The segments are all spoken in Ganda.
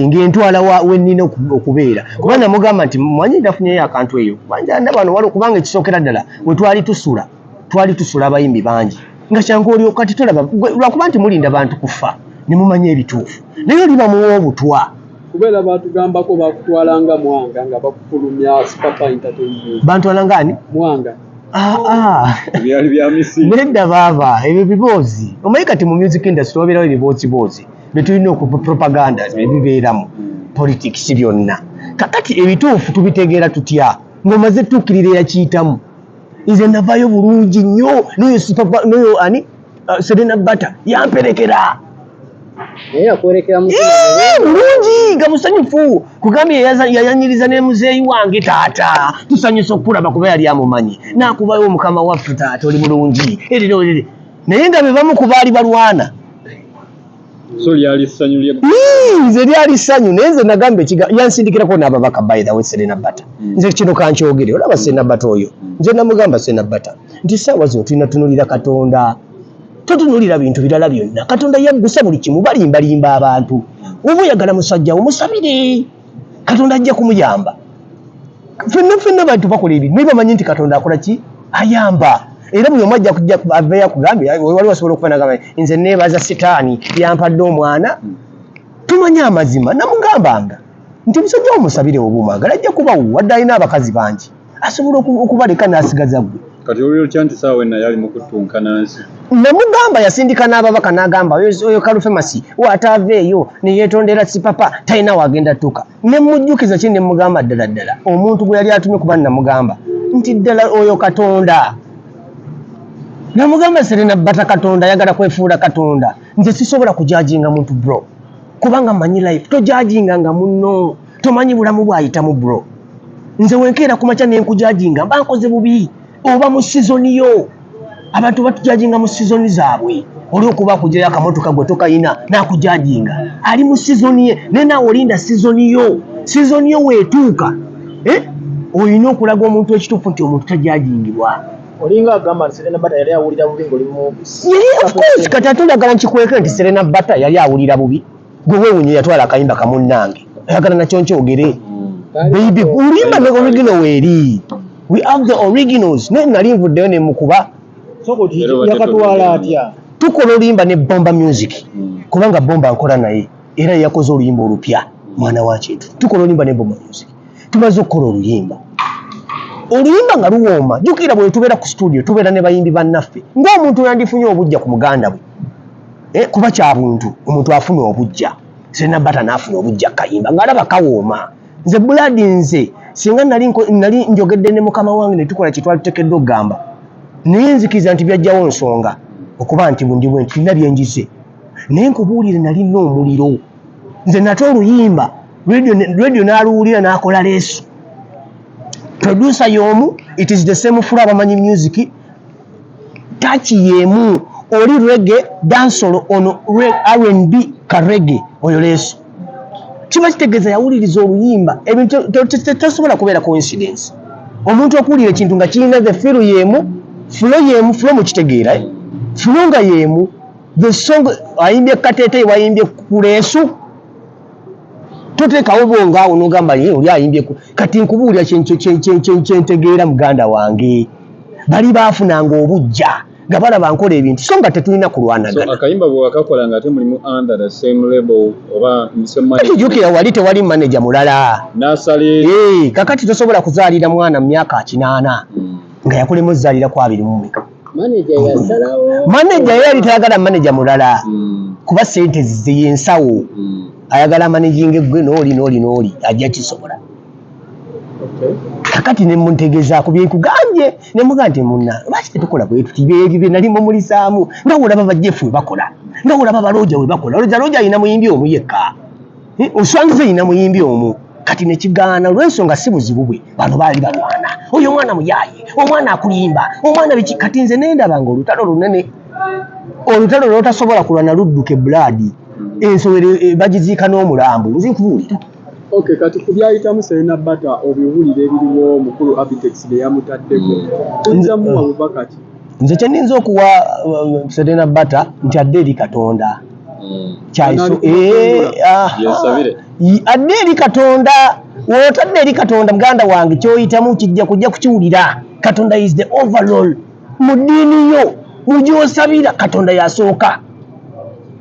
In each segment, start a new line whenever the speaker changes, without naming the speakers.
ngentwala wenina okubeera kubanga mugamba nti mwanyi ndafunyeyo akantu eyo banjanda bano wali kubanga ekisookera ddala we twali tusula abayimbi bangi nga kyangu olio kati tolaba lwakuba nti mulinda bantu kufa ne mumanya ebituufu naye oli bamuwa obutwa
kubeera batugambako bakutwalanga Mwanga nga bakufulumya Sipapa Entertainment
bantwala ngani
Mwanga
byali bya misi
nedda baba ebyo biboozi omanyi kati mu music industry wabeerawo ebiboozi ne tulina propaganda ebibeeramu politics byonna kakati ebituufu tubitegeera tutya ng'omaze tukkirira yakiyitamu nze navayo bulungi nnyo n'oyo Sipapa n'oyo ani Serena Bata yamperekera bulungi nga musanyufu kugambye yayanyiriza ne muzeeyi wange taata tusanyusa okulaba kuba yali amumanyi n'akubayo omukama waffe taata oli bulungi naye nga be bamu ku baali balwana
so lyali ssanyu lye
nze lyali ssanyu naye nze nagamba yansindikirako n'ababaka by the way Serena Bata nze kino kankyogere olaba Serena Bata oyo nze namugamba Serena Bata nti ssaawa zino tulina tunulira Katonda totunulira bintu birala byonna Katonda yaggusa buli kimu balimbalimba abantu oba oyagala musajja wo musabire Katonda ajja kumuyamba ffenna bantu bakola ebintu naye bamanyi nti Katonda akola ki ayamba era buli omu ajja kujja aveeyo akugambye wali wasobola okufanagamba nze neebaza sitaani yampadde omwana tumanye amazima namugambanga nti musajja wo musabire obumwagala ajja kubawo wadde alina abakazi bangi asobola okubaleka n'asigaza gwe
kati olio kyanti saawe naye ali mu kutunkana nsi
namugamba yasindika n'ababaka n'agamba oyo kalufemasi waataaveeyo neyeetondera Sipapa talina wagenda tuka ne mujjukiza ki ne mugamba ddala omuntu gwe yali atumye kuba namugamba nti ddala oyo Katonda namugamba Serena Bata Katonda ayagala kwefuula Katonda nze sisobola kujajinga muntu bro kubanga manyi life tojajinga nga munno tomanyi bulamu bwayitamu bro nze wenkeera kumakya nenkujajinga mba nkoze bubi oba mu sizoni yo abantu batujajinga mu sizoni zaabwe oli okuba akugyayo akamotoka gwe tokayina n'akujajinga ali mu sizoni ye naye naawe olinda sizoni yo weetuuka olina okulaga omuntu ekituufu nti omuntu tajajingibwa
olinga agamba nti Serena Bata yali awulira bubi ng'olimu
of course kati ate oyagala nkikweke nti Serena Bata yali awulira bubi gwe weewunye yatwala akayimba kamunnange oyagala nakyo nkyogere baby oluyimba ne original weeri we have the originals naye nali nvuddeyo ne mukuba
sokoti yakatwala atya
tukola oluyimba ne Bomba Music kubanga Bomba nkola naye era yakoze oluyimba olupya mwana wa kintu tukola oluyimba ne Bomba Music tumaze okukola oluyimba nga luwooma jjukira bwe tubeera ku studio tubeera ne bayimbi bannaffe ng'omuntu yandifunye obujja ku muganda we kuba kya buntu omuntu afuna obujja Serena Bata n'afuna obujja kayimba ng'alaba kawooma nze buladi nze singa nali njogedde ne mukama wange ne tukola kye twali tuteekeddwa okugamba naye nzikiriza nti byajjawo nsonga okuba nti bundi bwe tulina byenjize naye nkubuulire nalina omuliro nze nate oluyimba radio n'aluwulira n'akola Leesu producer y'omu it is the same fula abamanyi music tachi yemu oli reggae dancehall ono R&B ka reggae oyo Leesu kiba kitegeeza yawuliriza oluyimba ebintu tosobola kubeera coincidence omuntu okuwulira ekintu nga kirina the feel yemu flow mukitegeera flow nga yemu the song ayimbye kateeteyi wayimbye ku Leesu toteekawo bonga awo n'ogamba oli ayimbye kati nkubuulira kyentegeera muganda wange bali baafunanga obujja nga balaba nkola ebintu so nga tetulina kulwanagana
akayimba bwe wakakola nga ate mulimu under the same label oba
jjukira wali tewali manager mulala
nasale
kakati tosobola kuzaalira mwana mu myaka 8 nga yakulemu zaalira ku 20 manager yali tayagala manager mulala kuba sente ziyensawo ayagala managing gwe n'oli ajja kisobola kakati ne muntegezaako byenkugambye ne muga nti munna lwaki tetukola bwe tuti ebyo bye nali mumulisaamu nga olaba bajjefu we bakola nga olaba balooja we bakola looja alina muyimbi omu yekka oswangiza alina muyimbi omu kati nekigaana olw'ensonga si buzibu bwe bano baali balwana oyo omwana muyaaye omwana akulimba omwana biki kati nze nendabanga olutalo lunene olutalo lwotasobola kulwana ludduka ebulaadi ensowere bagiziika n'omulambo nzinkubuulira
okay kati kubyayitamu Serena Bata obiwulire ebiriwo mukulu Abitex bye yamutaddeko nzamuwa bubakati
nze kyeninza okuwa Serena Bata nti adde eri Katonda kyaiso adde eri Katonda wotadde eri Katonda muganda wange kyoyitamu kijja kujja kukiwulira. Katonda is the overall mu ddiini yo mugyosabira Katonda yasooka.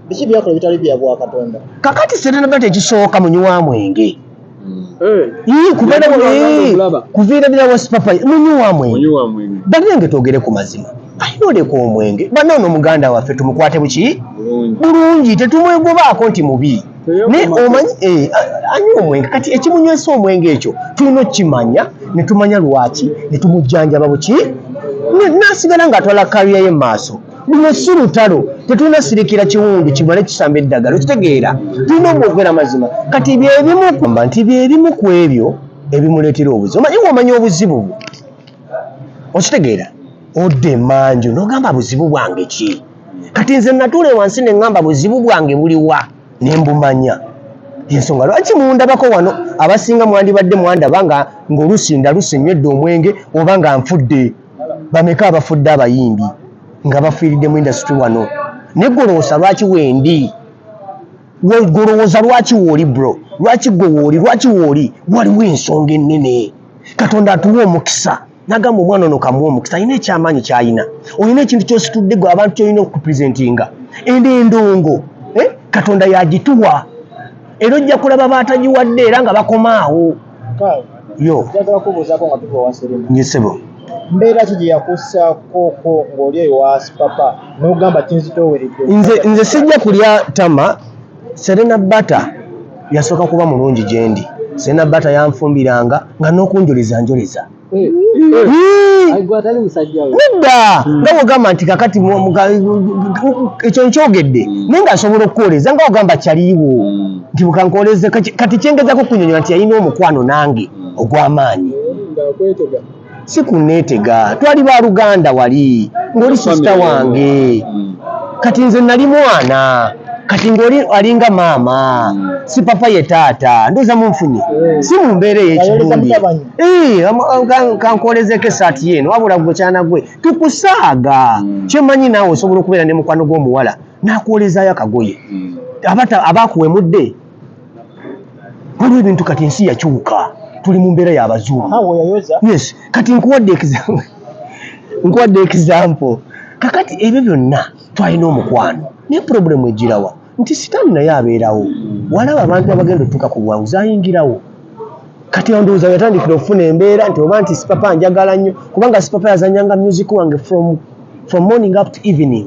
Biki byakola bitali bya bwa Katonda.
Kakati Serena Bata ekisooka munywa mwenge. Kuviira ddala wa Sipapa munywa mwenge. Banange twogere ku mazima. Ayoleko omwenge. Banono muganda waffe tumukwate buki? Bulungi tetumwegobaako nti mubi. Ne omanyi anywa omwenge kati ekimunywesa omwenge ekyo tulina okukimanya ne tumanya lwaki ne tumujjanjaba buki n'asigala ng'atwala kaliya ye maaso. Luno si lutalo tetulina sirikira kiwundu kimale kisamba eddagala okitegeera tulina okwogera mazima kati byebimu ku ebyo ebimuleetera obuzibu. Omanyi ng'omanya obuzibu bwo okitegeera odde emanju n'ogamba buzibu bwange ki kati nze natuule wansi ne ŋŋamba buzibu bwange buliwa ne mbumanya. Ensonga lwaki mundabako wano abasinga mwandibadde mwandaba ng'oluusi nywedde omwenge oba nga nfudde. Bameka abafudde abayimbi nga bafiiridde mu industry wano. Ne golowooza lwaki wendi? Golowooza lwaki wooli bro? Lwaki gwe wooli? Lwaki wooli? Waliwo ensonga ennene. Katonda atuwa omukisa. Nagamba omwana ono kamuwa omukisa. Alina ekyamaanyi ky'alina. Olina ekintu ky'ositudde gwe abantu ky'olina okupresentinga. Endongo. Katonda yagituwa. Era ojja kulaba baatagiwadde era nga bakomaawo. Yo.
Njagala kubuuzaako nga tuva wa Serena.
Nyesebo.
Mbeera ki gye yakussaako ng'oli ewa Sipapa n'ogamba kinzitooweredde?
Nze sijja kulya tama. Serena Bata yasooka kuba mulungi gye ndi. Serena Bata yanfumbiranga nga n'okunjoleza njoleza. Nedda nga wogamba nti kakati ekyo nkyogedde naye ng'asobola okukoleza nga wogamba kyaliiwo nti bukankoleze kati kyengezako kunyonyola nti yalina omukwano nange ogw'amaanyi. Si kunneetega twali ba Luganda wali ng'oli sisita wange kati nze nali mwana kati ng'oli alinga maama Sipapa ye taata ndowooza munfunye si mu mbeera ey'ekidundi kankolezeko esaati yeeno wabula gwekyana gwe tukusaaga kyemanyi naawe osobola okubeera ne mukwano gw'omuwala n'akwolezaayo akagoye abaakuwemudde waliwo ebintu kati ensi yakyuka tuli mu mbeera y'abazungu. Yes kati nkuwadde example kakati ebyo byonna twalina omukwano naye problemu egirawa nti sitaani naye abeerawo walaba abantu abagenda otuuka ku buwanguzi ayingirawo kati ondowooza yatandikira okufuna embeera nti oba nti Sipapa njagala nnyo kubanga Sipapa yazanyanga music wange from morning up to evening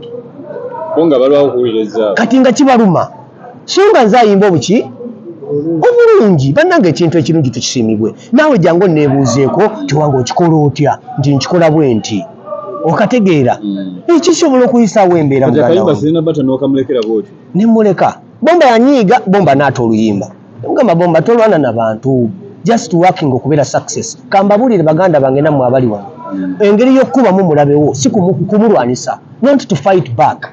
kati nga kibaluma so nga nze ayimba obuki obulungi. Bannange ekintu ekirungi tukisiimibwe naawe jangu neebuuzeeko tiwange okikola otya nti nkikola bwe nti okategeera ekisobola okuyisaawo embeera nemuleka bomba yanyiiga bomba naata oluyimba mugamba bomba tolwana na bantu just working okubeera success. Kambabulire baganda bange nammwe abali wano engeri y'okkubamu mulabewo si kumulwanisa not to fight back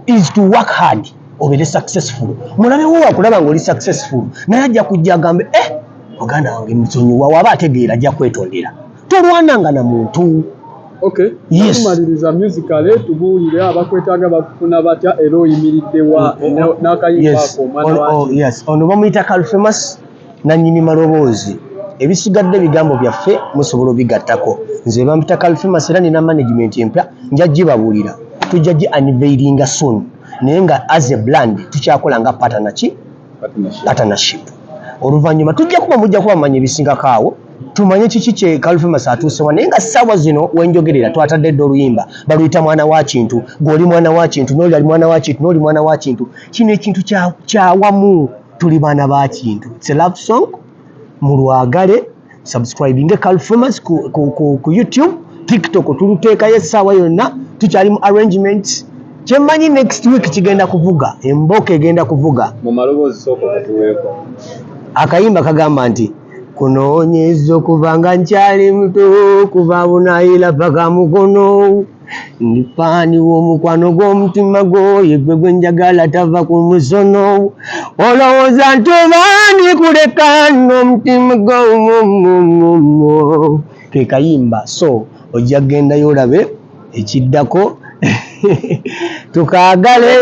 is to work hard obeere successful. Mulabewo wakulaba ng'oli successful naye ajja kujja agambe muganda wange musonyiwa waba ategeera ajja kwetondera tolwananga na muntu. Yes.
Tumaliriza musical tubuulire abakwetaaga bakufuna batya era oyimiriddewa n'akayimbaako omwana waki.
Yes ono bamuyita Kalfemas nannyini maloboozi ebisigadde bigambo byaffe musobola obigattako. Nze bamuyita Kalfemas era nina management empya nja gibabuulira tujja gi unveilinga soon naye nga as a brand tukyakola nga partnership. Oluvannyuma tujja mujja manya ebisingako awo tumanye kiki kye Kalfemas atuusewa naye nga ssaawa zino wenjogerera twatadde dde oluyimba baluyita mwana wa kintu gw'oli mwana wa kintu n'oli ali mwana wa kintu n'oli mwana wa kintu. Kino ekintu kyawamu tuli baana ba kintu. It's a love song mulwagale subscribing Kalfemas ku YouTube TikTok tuluteekayo essaawa yonna tukyali mu arrangements. Kyemmanyi next week kigenda kuvuga emboka egenda kuvuga
mu maloboozi sooka katuweeko
akayimba kagamba nti kunoonyeza okuva nga nkyali muto kuva bunaayira paka mukono ndi faani w'omukwano gw'omutima gwo yegwe gwe njagala tava ku musono olowooza nti obaani kuleka n'omutima gwo ke kayimba so ojja kugendayo olabe ekiddako tukaagale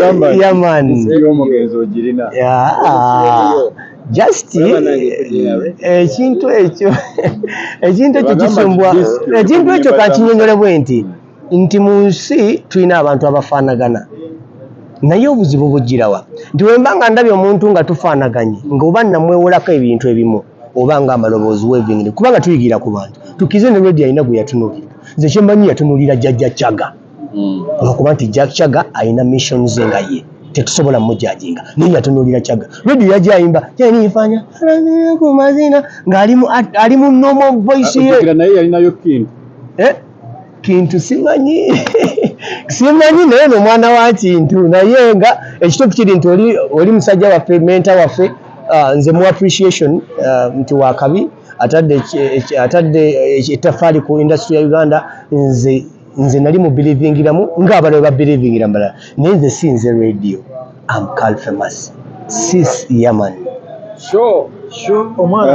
yamani just ekintu ekyo kisumbwa, ekintu ekyo kankinyonyole bwe nti mu nsi tulina abantu abafaanagana naye obuzibu bugirawa nti wemba nga ndabye omuntu nga tufaanaganye ng'oba namwewolako ebintu ebimu oba nga amaloboozi wevingire kubanga tuyigira ku bantu tukize ne lwedi alina gwe yatunulira nze kyemmanyi yatunulira jjajja Kyaga olwokuba nti Kyaga alina mission ze nga ye tetusobola mujajinga naye yatunulira Kyaga lwedi yajayimba kyenifanya ku mazina ng'ali mu normal voice ye
naye yalinayo
kintu simanyi naye n'omwana wa Kintu naye nga ekituufu kiri nti oli musajja waffe menta waffe nze mu appreciation nti wakabi atadde ettaffaali ku industry ya Uganda nze nali mu believingiramu ng'abalala babelivingira mbalala naye nze sinze radio am Carl famous sis yaman
omwana